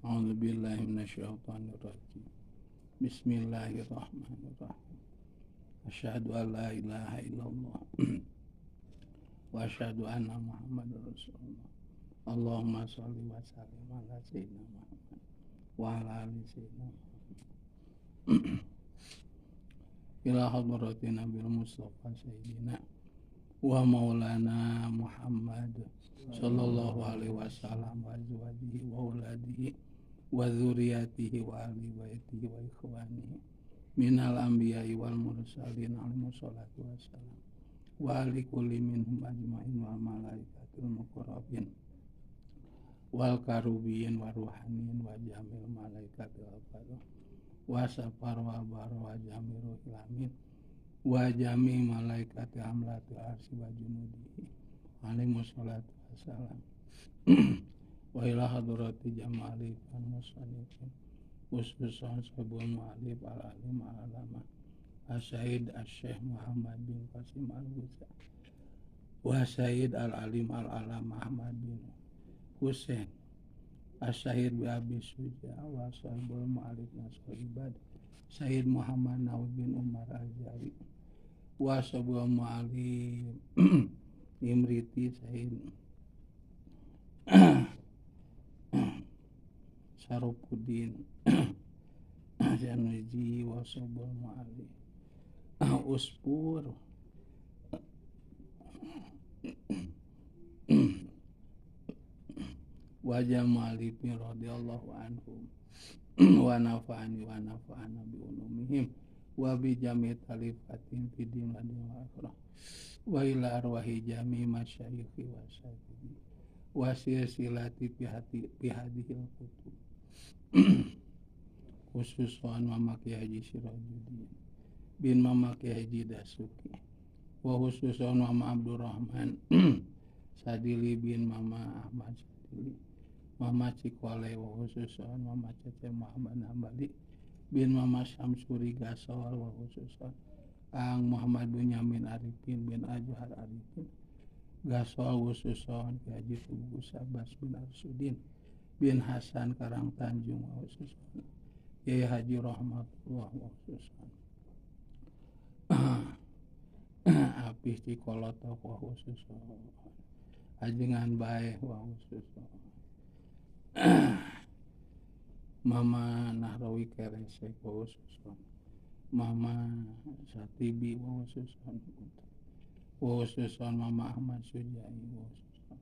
A'udzubillahi minasyaitonirrajim. Bismillahirrahmanirrahim. Asyhadu an la ilaha illallah wa asyhadu anna Muhammadar Rasulullah. Allahumma shalli wa sallim ala sayyidina Muhammad wa ala ali sayyidina Muhammad. Ila hadratin Nabil Mustafa sayyidina wa maulana Muhammad sallallahu alaihi wasallam wa azwajihi wa auladihi wa dzurriyyatihi wa ahli baitihi wa ikhwanihi minal anbiya'i wal mursalin alaihi wassalatu wassalam wa ali kulli minhum ajma'in wal malaikatul muqarrabin wal karubiyin wa ruhanin wa jamil malaikatil afadhal wa safar wa bar wa jamil ilamin wa jami malaikati amlatil arsi wa junudihi alaihi wassalatu wassalam wa ila hadrati jamali kan musannifin khususan sabul mu'alif al-alim al-alama As-Sayyid As-Syekh Muhammad bin Qasim Al-Husa wa Sayyid Al-Alim Al-Alama Ahmad bin Husain As-Syahid bi Abi Suja wa sabul mu'alif Nasrul Ibad Sayyid Muhammad Nawawi bin Umar Al-Jari wa sabul mu'alif Imriti Sayyid Sarupuddin Januji wa sabul mu'alif Uspur wa jamalipin radhiyallahu anhum wa nafa'ani wa nafa'ana bi ulumihim wa bi jami' talifatin fi din wa akhirah wa ila arwahi jami' masyayikhi wa syafi'i wa silsilati fi hadhil kutub khususan Mama Kiai Haji Sirajuddin bin Mama Kiai Haji Dasuki wa khususan Mama Abdurrahman Sadili bin Mama Ahmad Sadili Mama Cikwale wa khususan Mama Cece Muhammad Hambali bin Mama Syamsuri Gasol wa khususan Ang Muhammad Bunyamin Arifin bin Ajuhar Arifin Gasol khususan Kiai Haji Tubuh Sabas bin Arsudin bin Hasan Karang Tanjung wa khususan Kiai Haji Rahmatullah wa khususan Apih Cikolotok wa khususan Ajengan Bae wa khususan Mama Nahrawi Keresek wa khususan Mama Satibi wa khususan Mama Ahmad Sujai wa khususan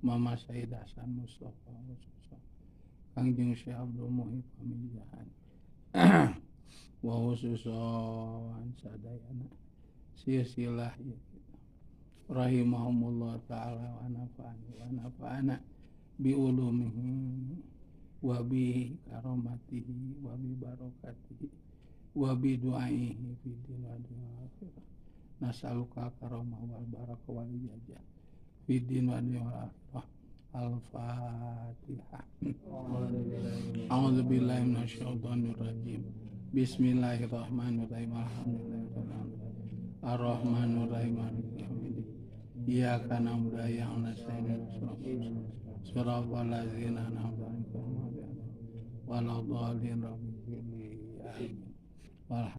Mama Said Hasan Mustafa wa khususan Kangjeng Syekh Abdul Muhib Pamijahan wa khususan sadayana silsilah rahimahumullah ta'ala wa nafa'ana bi ulumihi wa bi karamatihi wa bi barakatihi wa bi du'aihi fi din wa akhirah nas'aluka karamah wal barakah wal ijazah fi din wa akhirah Al-Fatihah. A'udzubillahi minasyaitonirrajim. Bismillahirrahmanirrahim. Alhamdulillahirrahmanirrahim. Ar-Rahmanirrahim. Maliki yaumiddin. Iyyaka na'budu wa iyyaka nasta'in. Shiratal ladzina an'amta 'alaihim ghairil maghdubi 'alaihim waladdallin. Amin.